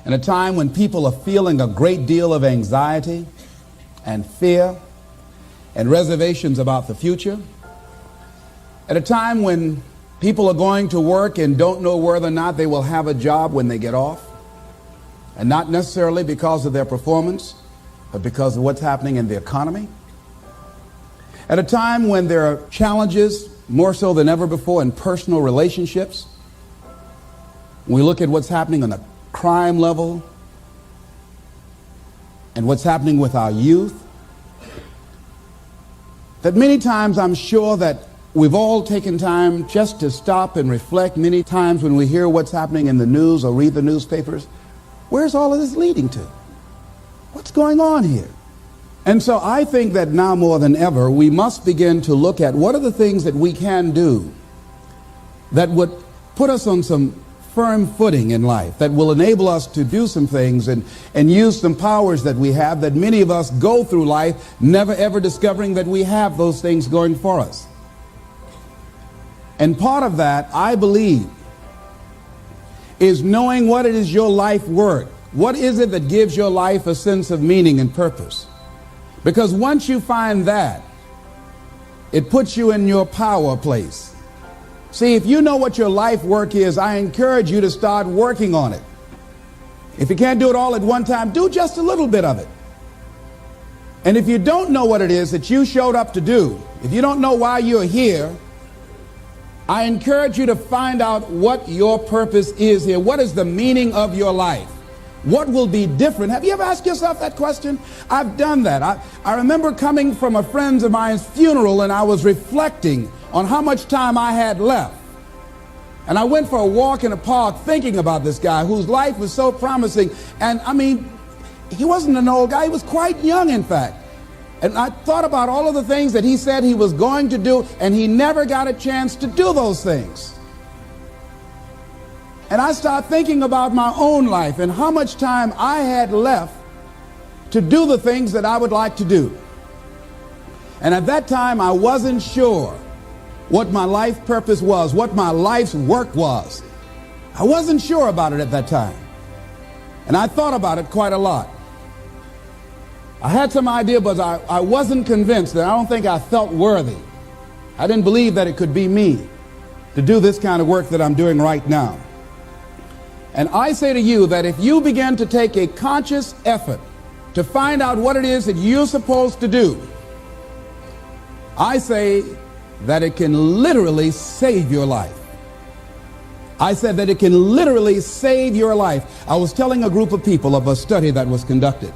In a time when people are feeling a great deal of anxiety and fear and reservations about the future, at a time when people are going to work and don't know whether or not they will have a job when they get off, and not necessarily because of their performance, but because of what's happening in the economy. At a time when there are challenges, more so than ever before, in personal relationships. When we look at what's happening on the crime level and what's happening with our youth, that many times I'm sure that we've all taken time just to stop and reflect. Many times when we hear what's happening in the news or read the newspapers, where's all of this leading to? What's going on here? And so I think that now more than ever, we must begin to look at what are the things that we can do that would put us on some firm footing in life, that will enable us to do some things and use some powers that we have, that many of us go through life never ever discovering that we have those things going for us. And part of that, I believe, is knowing what it is your life worth. What is it that gives your life a sense of meaning and purpose? Because once you find that, it puts you in your power place. See, if you know what your life work is, I encourage you to start working on it. If you can't do it all at one time, do just a little bit of it. And if you don't know what it is that you showed up to do, if you don't know why you're here, I encourage you to find out what your purpose is here. What is the meaning of your life? What will be different? Have you ever asked yourself that question? I've done that. I remember coming from a friend of mine's funeral, and I was reflecting on how much time I had left. And I went for a walk in a park thinking about this guy whose life was so promising. And I mean, he wasn't an old guy. He was quite young, in fact. And I thought about all of the things that he said he was going to do, and he never got a chance to do those things. And I started thinking about my own life and how much time I had left to do the things that I would like to do. And at that time, I wasn't sure what my life purpose was, what my life's work was. I wasn't sure about it at that time. And I thought about it quite a lot. I had some idea, but I wasn't convinced, and I don't think I felt worthy. I didn't believe that it could be me to do this kind of work that I'm doing right now. And I say to you that if you begin to take a conscious effort to find out what it is that you're supposed to do, I say that it can literally save your life. I said that it can literally save your life. I was telling a group of people of a study that was conducted.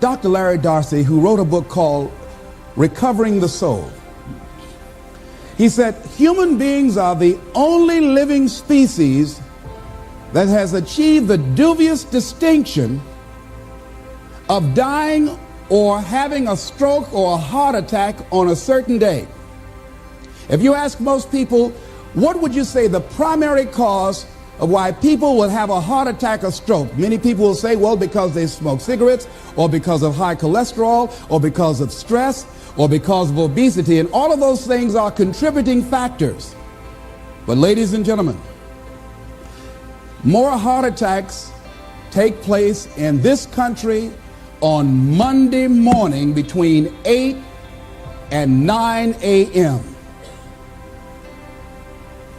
Dr. Larry Darcy, who wrote a book called Recovering the Soul, he said, human beings are the only living species that has achieved the dubious distinction of dying or having a stroke or a heart attack on a certain day. If you ask most people, what would you say the primary cause of why people will have a heart attack or stroke? Many people will say, well, because they smoke cigarettes, or because of high cholesterol, or because of stress, or because of obesity. And all of those things are contributing factors. But ladies and gentlemen, more heart attacks take place in this country on Monday morning between 8 and 9 a.m.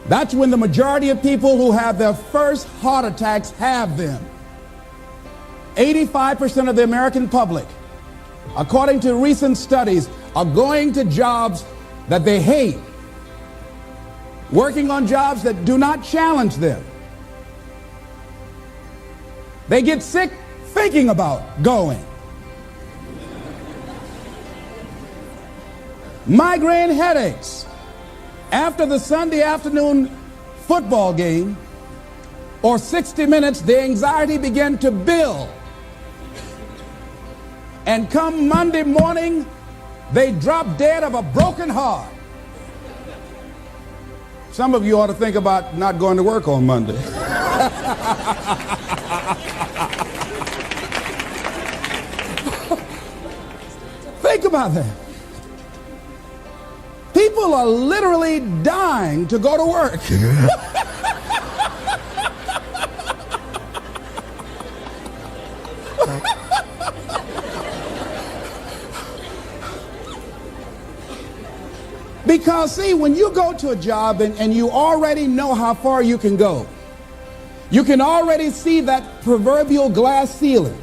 That's when the majority of people who have their first heart attacks have them. 85% of the American public, according to recent studies, are going to jobs that they hate, working on jobs that do not challenge them. They get sick thinking about going. Migraine headaches after the Sunday afternoon football game or 60 minutes, the anxiety began to build. And come Monday morning, they drop dead of a broken heart. Some of you ought to think about not going to work on Monday. Think about that. People are literally dying to go to work. Because, see, when you go to a job and you already know how far you can go, you can already see that proverbial glass ceiling.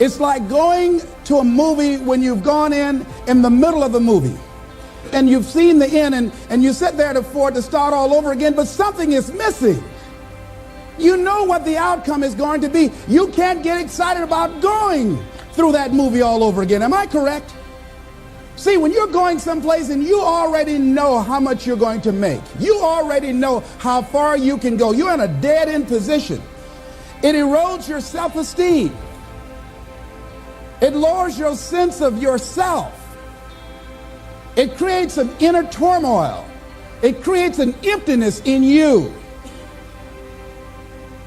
It's like going to a movie when you've gone in the middle of the movie and you've seen the end and you sit there to start all over again, but something is missing. You know what the outcome is going to be. You can't get excited about going through that movie all over again. Am I correct? See, when you're going someplace and you already know how much you're going to make, you already know how far you can go, you're in a dead-end position. It erodes your self-esteem. It lowers your sense of yourself. It creates an inner turmoil. It creates an emptiness in you.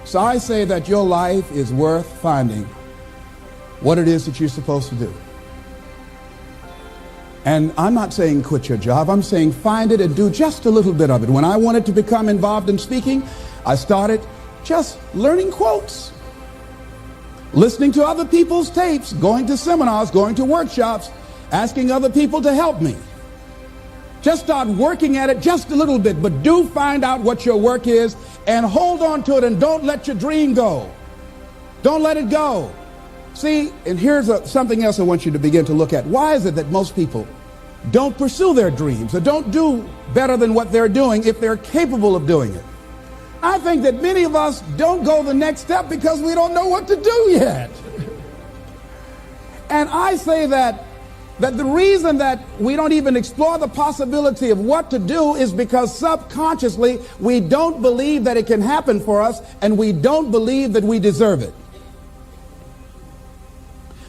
So I say that your life is worth finding what it is that you're supposed to do. And I'm not saying quit your job. I'm saying find it and do just a little bit of it. When I wanted to become involved in speaking, I started just learning quotes, listening to other people's tapes, going to seminars, going to workshops, asking other people to help me. Just start working at it just a little bit, but do find out what your work is and hold on to it and don't let your dream go. Don't let it go. See, and here's something else I want you to begin to look at. Why is it that most people don't pursue their dreams or don't do better than what they're doing if they're capable of doing it? I think that many of us don't go the next step because we don't know what to do yet. And I say that the reason that we don't even explore the possibility of what to do is because subconsciously we don't believe that it can happen for us and we don't believe that we deserve it.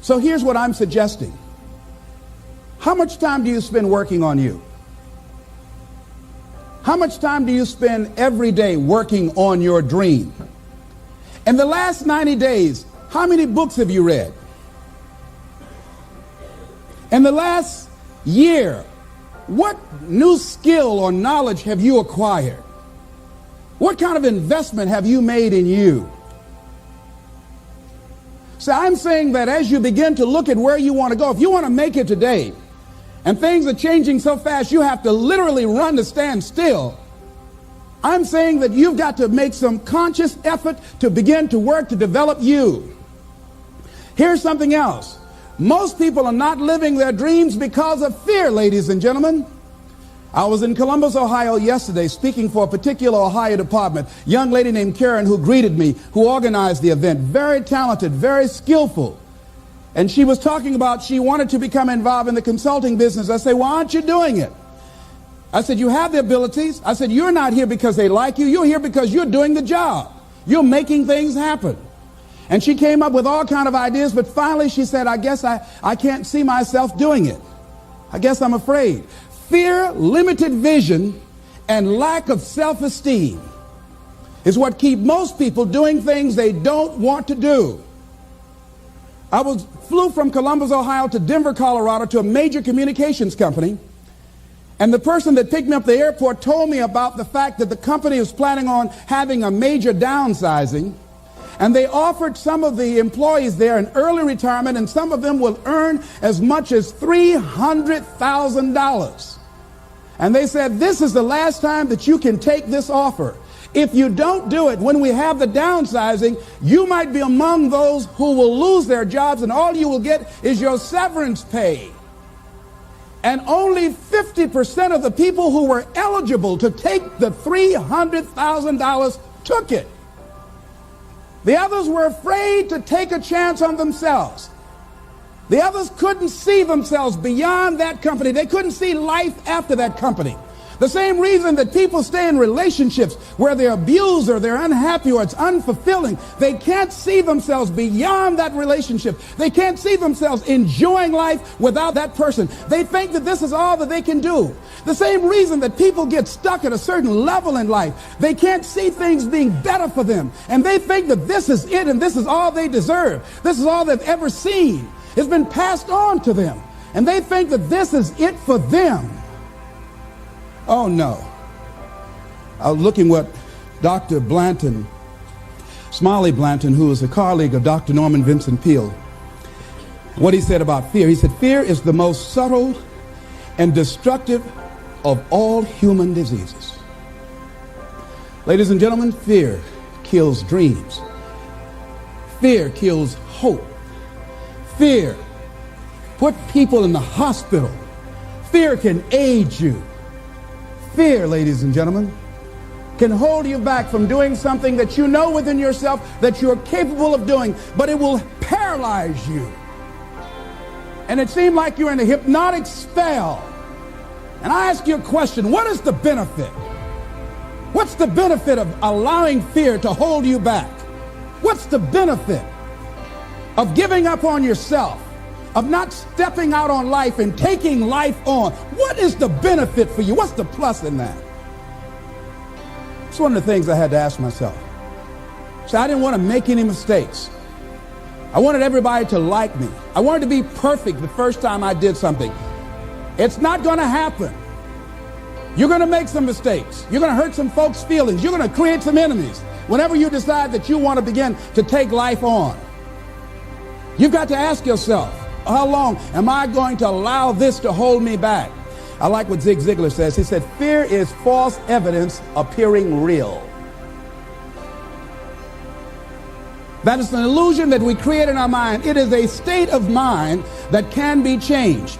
So here's what I'm suggesting. How much time do you spend working on you? How much time do you spend every day working on your dream? In the last 90 days, how many books have you read? In the last year, what new skill or knowledge have you acquired? What kind of investment have you made in you? So I'm saying that as you begin to look at where you want to go, if you want to make it today, and things are changing so fast you have to literally run to stand still, I'm saying that you've got to make some conscious effort to begin to work to develop you. Here's something else. Most people are not living their dreams because of fear, ladies and gentlemen. I was in Columbus, Ohio yesterday speaking for a particular Ohio department. A young lady named Karen who greeted me, who organized the event. Very talented, very skillful. And she was talking about she wanted to become involved in the consulting business. I said, why aren't you doing it? I said, you have the abilities. I said, you're not here because they like you. You're here because you're doing the job. You're making things happen. And she came up with all kinds of ideas, but finally she said, I guess I can't see myself doing it. I guess I'm afraid. Fear, limited vision, and lack of self-esteem is what keep most people doing things they don't want to do. I flew from Columbus, Ohio to Denver, Colorado to a major communications company. And the person that picked me up at the airport told me about the fact that the company was planning on having a major downsizing. And they offered some of the employees there an early retirement, and some of them will earn as much as $300,000. And they said, this is the last time that you can take this offer. If you don't do it, when we have the downsizing, you might be among those who will lose their jobs, and all you will get is your severance pay. And only 50% of the people who were eligible to take the $300,000 took it. The others were afraid to take a chance on themselves. The others couldn't see themselves beyond that company. They couldn't see life after that company. The same reason that people stay in relationships where they're abused or they're unhappy or it's unfulfilling. They can't see themselves beyond that relationship. They can't see themselves enjoying life without that person. They think that this is all that they can do. The same reason that people get stuck at a certain level in life. They can't see things being better for them. And they think that this is it and this is all they deserve. This is all they've ever seen. It's been passed on to them. And they think that this is it for them. Oh, no. I was looking what Dr. Blanton, Smiley Blanton, who is a colleague of Dr. Norman Vincent Peale, what he said about fear. He said, fear is the most subtle and destructive of all human diseases. Ladies and gentlemen, fear kills dreams. Fear kills hope. Fear put people in the hospital. Fear can age you. Fear, ladies and gentlemen, can hold you back from doing something that you know within yourself that you're capable of doing, but it will paralyze you. And it seems like you're in a hypnotic spell. And I ask you a question, what is the benefit? What's the benefit of allowing fear to hold you back? What's the benefit of giving up on yourself, of not stepping out on life and taking life on? What is the benefit for you? What's the plus in that? It's one of the things I had to ask myself. So I didn't want to make any mistakes. I wanted everybody to like me. I wanted to be perfect the first time I did something. It's not going to happen. You're going to make some mistakes. You're going to hurt some folks' feelings. You're going to create some enemies whenever you decide that you want to begin to take life on. You've got to ask yourself, how long am I going to allow this to hold me back? I like what Zig Ziglar says. He said, fear is false evidence appearing real. That is an illusion that we create in our mind. It is a state of mind that can be changed.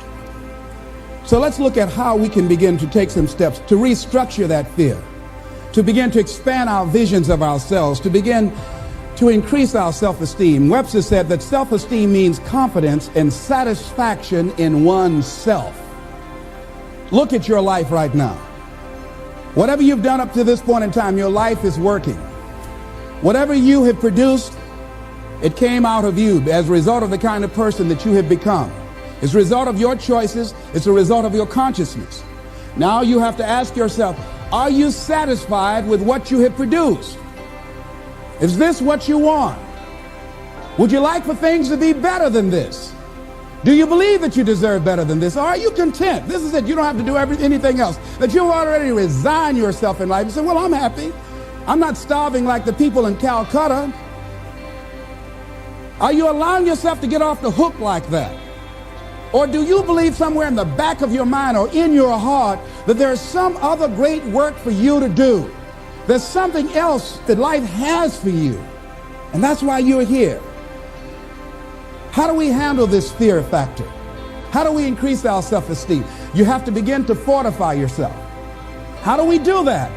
So let's look at how we can begin to take some steps to restructure that fear, to begin to expand our visions of ourselves, to begin to increase our self-esteem. Webster said that self-esteem means confidence and satisfaction in oneself. Look at your life right now. Whatever you've done up to this point in time, your life is working. Whatever you have produced, it came out of you as a result of the kind of person that you have become. It's a result of your choices. It's a result of your consciousness. Now you have to ask yourself, are you satisfied with what you have produced? Is this what you want? Would you like for things to be better than this? Do you believe that you deserve better than this? Or are you content? This is it. You don't have to do anything else. That you already resign yourself in life and say, well, I'm happy. I'm not starving like the people in Calcutta. Are you allowing yourself to get off the hook like that? Or do you believe somewhere in the back of your mind or in your heart that there's some other great work for you to do? There's something else that life has for you. And that's why you're here. How do we handle this fear factor? How do we increase our self-esteem? You have to begin to fortify yourself. How do we do that?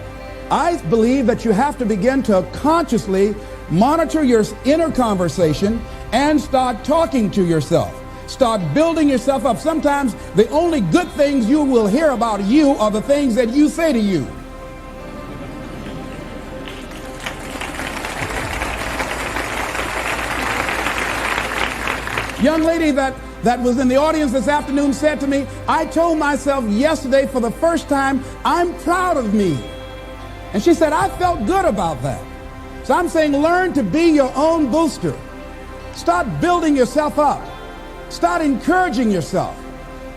I believe that you have to begin to consciously monitor your inner conversation and start talking to yourself. Start building yourself up. Sometimes the only good things you will hear about you are the things that you say to you. Young lady that was in the audience this afternoon said to me, I told myself yesterday for the first time, I'm proud of me. And she said, I felt good about that. So I'm saying learn to be your own booster. Start building yourself up. Start encouraging yourself.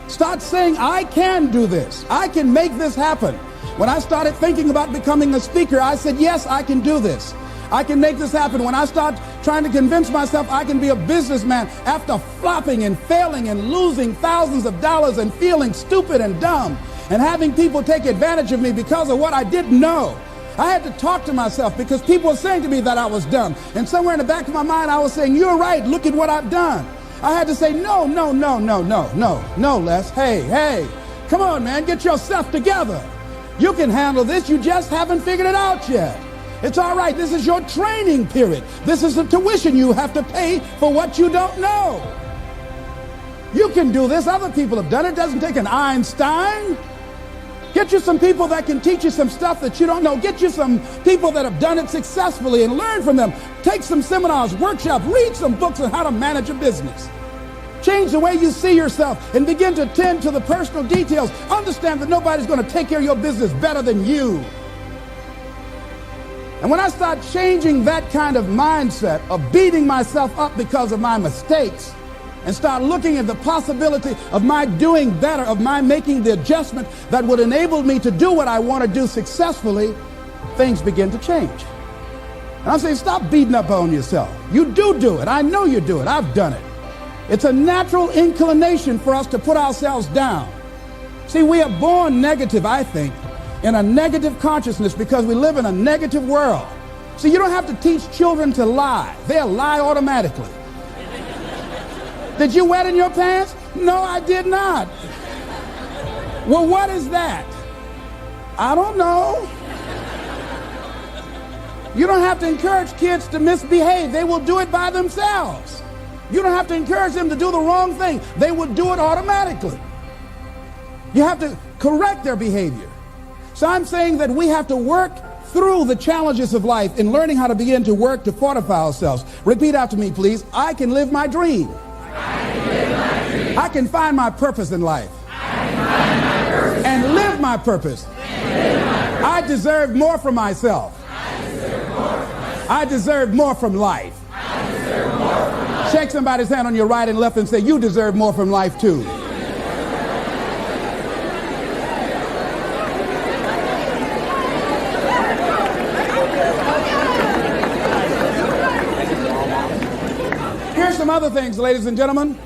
Start saying, I can do this. I can make this happen. When I started thinking about becoming a speaker, I said, yes, I can do this. I can make this happen. When I start trying to convince myself I can be a businessman after flopping and failing and losing thousands of dollars and feeling stupid and dumb and having people take advantage of me because of what I didn't know, I had to talk to myself because people were saying to me that I was dumb. And somewhere in the back of my mind, I was saying, you're right. Look at what I've done. I had to say, no, Les. Hey, come on, man. Get yourself together. You can handle this. You just haven't figured it out yet. It's all right. This is your training period. This is the tuition you have to pay for what you don't know. You can do this. Other people have done it. It doesn't take an Einstein. Get you some people that can teach you some stuff that you don't know. Get you some people that have done it successfully and learn from them. Take some seminars, workshops, read some books on how to manage a business. Change the way you see yourself and begin to tend to the personal details. Understand that nobody's going to take care of your business better than you. And when I start changing that kind of mindset of beating myself up because of my mistakes and start looking at the possibility of my doing better, of my making the adjustment that would enable me to do what I want to do successfully, things begin to change. And I'm saying, stop beating up on yourself. You do it. I know you do it. I've done it. It's a natural inclination for us to put ourselves down. See, we are born negative, I think, in a negative consciousness because we live in a negative world. See, you don't have to teach children to lie. They'll lie automatically. Did you wet in your pants? No, I did not. Well, what is that? I don't know. You don't have to encourage kids to misbehave. They will do it by themselves. You don't have to encourage them to do the wrong thing. They will do it automatically. You have to correct their behavior. So I'm saying that we have to work through the challenges of life in learning how to begin to work to fortify ourselves. Repeat after me, please. I can live my dream. I can find my purpose in life. And live my purpose. I deserve more from myself. I deserve more from life. Shake somebody's hand on your right and left and say, you deserve more from life too. Here's some other things, ladies and gentlemen.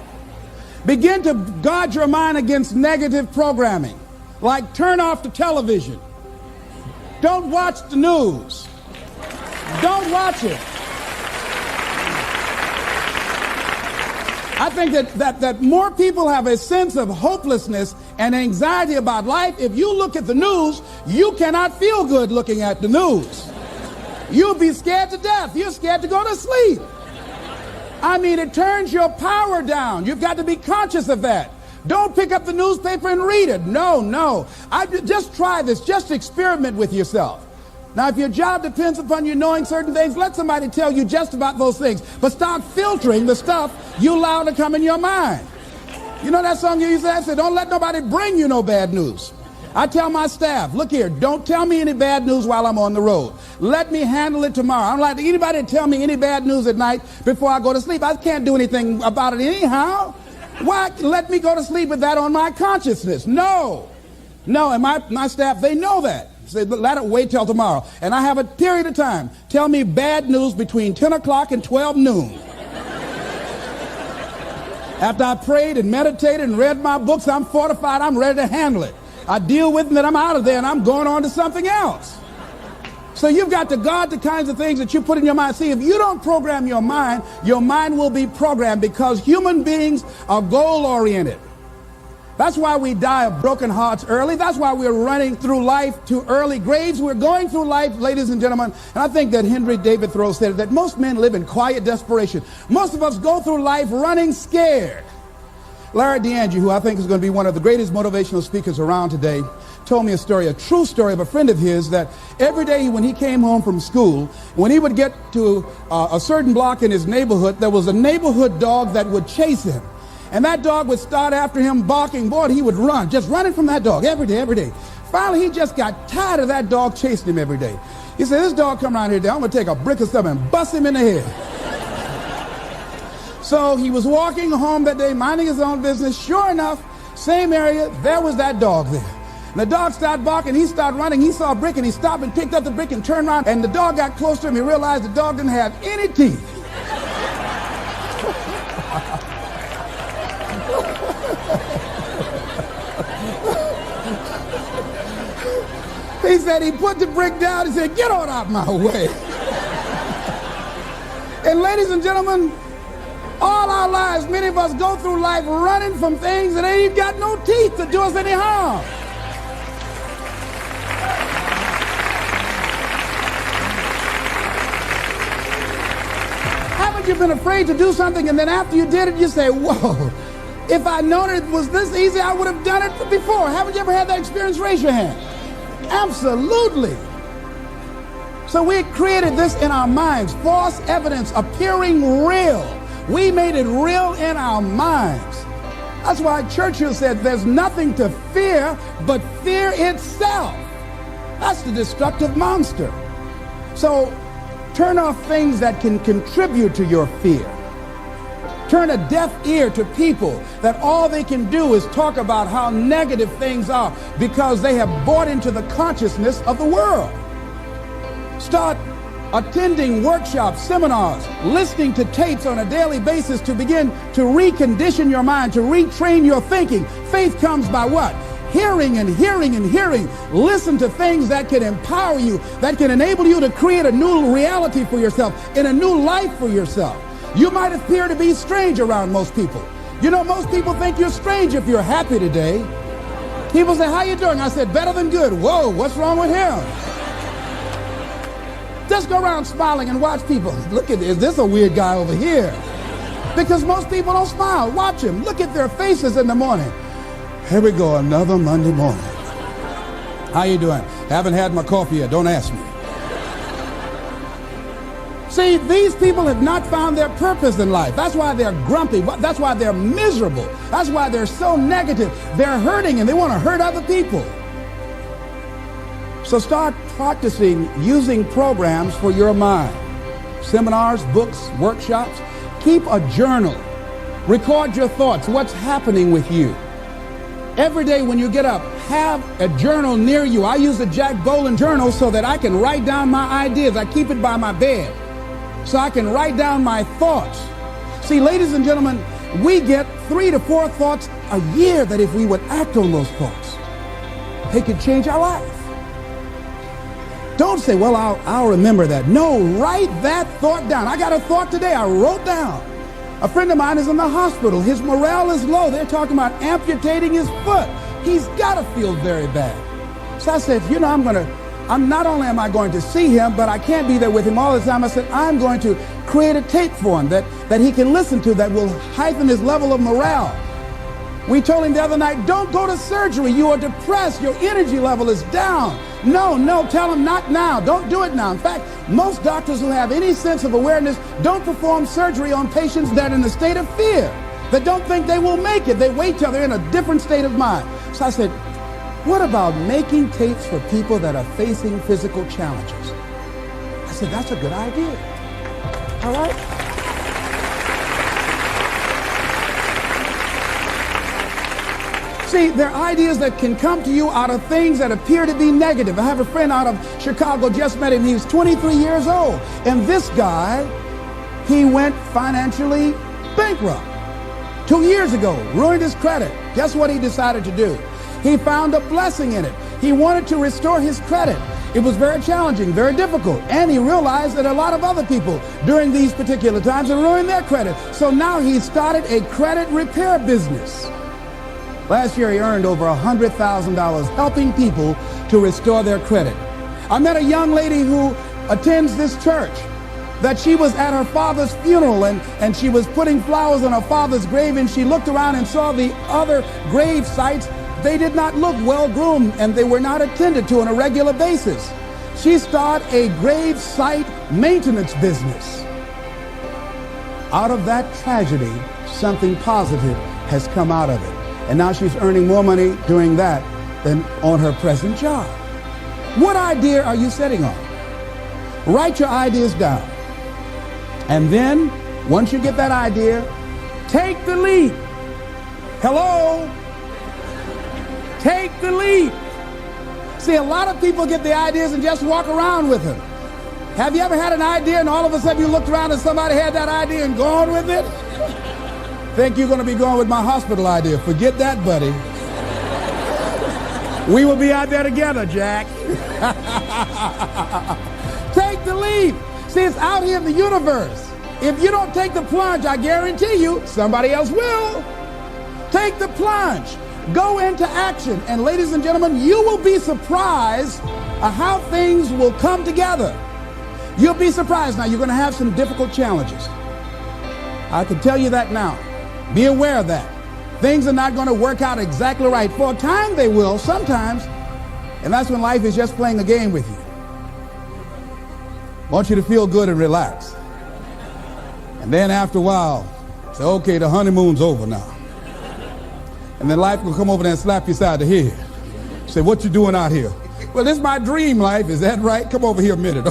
Begin to guard your mind against negative programming, like turn off the television. Don't watch the news. Don't watch it. I think that more people have a sense of hopelessness and anxiety about life. If you look at the news, you cannot feel good looking at the news. You'll be scared to death. You're scared to go to sleep. I mean, it turns your power down. You've got to be conscious of that. Don't pick up the newspaper and read it. No. Just try this. Just experiment with yourself. Now, if your job depends upon you knowing certain things, let somebody tell you just about those things. But start filtering the stuff you allow to come in your mind. You know that song you used to have? Say, don't let nobody bring you no bad news. I tell my staff, look here, don't tell me any bad news while I'm on the road. Let me handle it tomorrow. I don't like anybody to tell me any bad news at night before I go to sleep. I can't do anything about it anyhow. Why let me go to sleep with that on my consciousness? No, and my staff, they know that. Say, let it wait till tomorrow. And I have a period of time. Tell me bad news between 10 o'clock and 12 noon. After I prayed and meditated and read my books, I'm fortified, I'm ready to handle it. I deal with it, and then I'm out of there, and I'm going on to something else. So you've got to guard the kinds of things that you put in your mind. See, if you don't program your mind will be programmed, because human beings are goal-oriented. That's why we die of broken hearts early. That's why we're running through life to early graves. We're going through life, ladies and gentlemen, and I think that Henry David Thoreau said that most men live in quiet desperation. Most of us go through life running scared. Larry DeAngie, who I think is going to be one of the greatest motivational speakers around today, told me a true story of a friend of his, that every day when he came home from school, when he would get to a certain block in his neighborhood, there was a neighborhood dog that would chase him. And that dog would start after him barking. Boy, he would run, just running from that dog every day. Finally, he just got tired of that dog chasing him every day. He said, this dog come around here today, I'm going to take a brick or something and bust him in the head. So he was walking home that day, minding his own business. Sure enough, same area, there was that dog there. And the dog started barking, he started running, he saw a brick, and he stopped and picked up the brick and turned around, and the dog got close to him. He realized the dog didn't have any teeth. He said he put the brick down, he said, get on out my way. And ladies and gentlemen, all our lives, many of us go through life running from things that ain't got no teeth to do us any harm. Haven't you been afraid to do something, and then after you did it, you say, whoa, if I'd known it was this easy, I would have done it before. Haven't you ever had that experience? Raise your hand. Absolutely. So we created this in our minds, false evidence appearing real. We made it real in our minds. That's why Churchill said there's nothing to fear but fear itself. That's the destructive monster. So turn off things that can contribute to your fear. Turn a deaf ear to people that all they can do is talk about how negative things are because they have bought into the consciousness of the world. Start attending workshops, seminars, listening to tapes on a daily basis to begin to recondition your mind, to retrain your thinking. Faith comes by what? hearing and hearing and hearing. Listen to things that can empower you, that can enable you to create a new reality for yourself and a new life for yourself. You might appear to be strange around most people. You know, most people think you're strange if you're happy today. People say, how you doing? I said, better than good. Whoa, what's wrong with him? Just go around smiling and watch people. Look at this. Is this a weird guy over here? Because most people don't smile. Watch them. Look at their faces in the morning. Here we go, another Monday morning. How you doing? Haven't had my coffee yet. Don't ask me. See, these people have not found their purpose in life. That's why they're grumpy. That's why they're miserable. That's why they're so negative. They're hurting and they want to hurt other people. So start practicing using programs for your mind. Seminars, books, workshops. Keep a journal. Record your thoughts, what's happening with you. Every day when you get up, have a journal near you. I use a Jack Boland journal so that I can write down my ideas. I keep it by my bed so I can write down my thoughts. See, ladies and gentlemen, we get 3 to 4 thoughts a year that if we would act on those thoughts, they could change our life. Don't say, well, I'll remember that. No, write that thought down. I got a thought today I wrote down. A friend of mine is in the hospital. His morale is low. They're talking about amputating his foot. He's got to feel very bad. So I said, you know, I'm not only am I going to see him, but I can't be there with him all the time. I said, I'm going to create a tape for him that he can listen to that will heighten his level of morale. We told him the other night, don't go to surgery. You are depressed. Your energy level is down. No, tell him not now. Don't do it now. In fact, most doctors who have any sense of awareness don't perform surgery on patients that are in a state of fear, that don't think they will make it. They wait till they're in a different state of mind. So I said, what about making tapes for people that are facing physical challenges? I said, that's a good idea. All right? See, there are ideas that can come to you out of things that appear to be negative. I have a friend out of Chicago, just met him. He was 23 years old. And this guy, he went financially bankrupt 2 years ago, ruined his credit. Guess what he decided to do? He found a blessing in it. He wanted to restore his credit. It was very challenging, very difficult. And he realized that a lot of other people during these particular times had ruined their credit. So now he started a credit repair business. Last year, he earned over $100,000 helping people to restore their credit. I met a young lady who attends this church, that she was at her father's funeral and she was putting flowers on her father's grave, and she looked around and saw the other grave sites. They did not look well groomed and they were not attended to on a regular basis. She started a grave site maintenance business. Out of that tragedy, something positive has come out of it. And now she's earning more money doing that than on her present job. What idea are you setting on? Write your ideas down. And then, once you get that idea, take the leap. Hello? Take the leap. See, a lot of people get the ideas and just walk around with them. Have you ever had an idea and all of a sudden you looked around and somebody had that idea and gone with it? Think you're going to be going with my hospital idea. Forget that, buddy. We will be out there together, Jack. Take the leap. See, it's out here in the universe. If you don't take the plunge, I guarantee you, somebody else will. Take the plunge. Go into action. And ladies and gentlemen, you will be surprised at how things will come together. You'll be surprised. Now, you're going to have some difficult challenges. I can tell you that now. Be aware of that. Things are not going to work out exactly right. For a time they will, sometimes. And that's when life is just playing a game with you. I want you to feel good and relax. And then after a while, say, okay, the honeymoon's over now. And then life will come over there and slap you side the head. Say, what you doing out here? Well, this is my dream life. Is that right? Come over here a minute.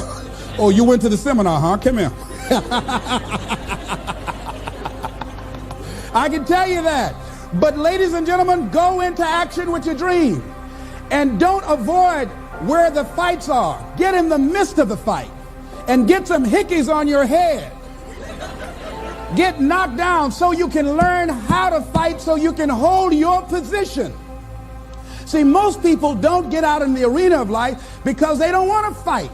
Oh, you went to the seminar, huh? Come here. I can tell you that. But ladies and gentlemen, go into action with your dream. And don't avoid where the fights are. Get in the midst of the fight. And get some hickeys on your head. Get knocked down so you can learn how to fight, so you can hold your position. See, most people don't get out in the arena of life because they don't want to fight.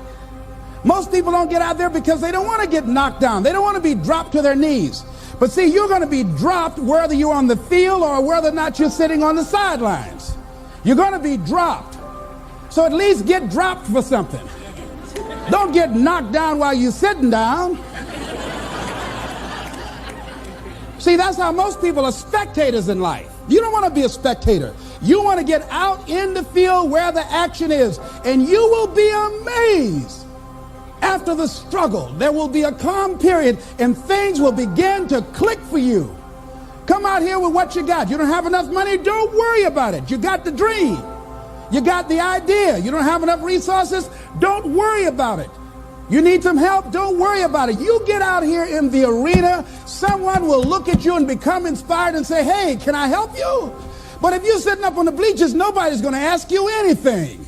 Most people don't get out there because they don't want to get knocked down. They don't want to be dropped to their knees. But see, you're going to be dropped whether you're on the field or whether or not you're sitting on the sidelines. You're going to be dropped. So at least get dropped for something. Don't get knocked down while you're sitting down. See, that's how most people are spectators in life. You don't want to be a spectator. You want to get out in the field where the action is, and you will be amazed. After the struggle, there will be a calm period, and things will begin to click for you. Come out here with what you got. You don't have enough money? Don't worry about it. You got the dream. You got the idea. You don't have enough resources? Don't worry about it. You need some help? Don't worry about it. You get out here in the arena, someone will look at you and become inspired and say, hey, can I help you? But if you're sitting up on the bleachers, nobody's going to ask you anything.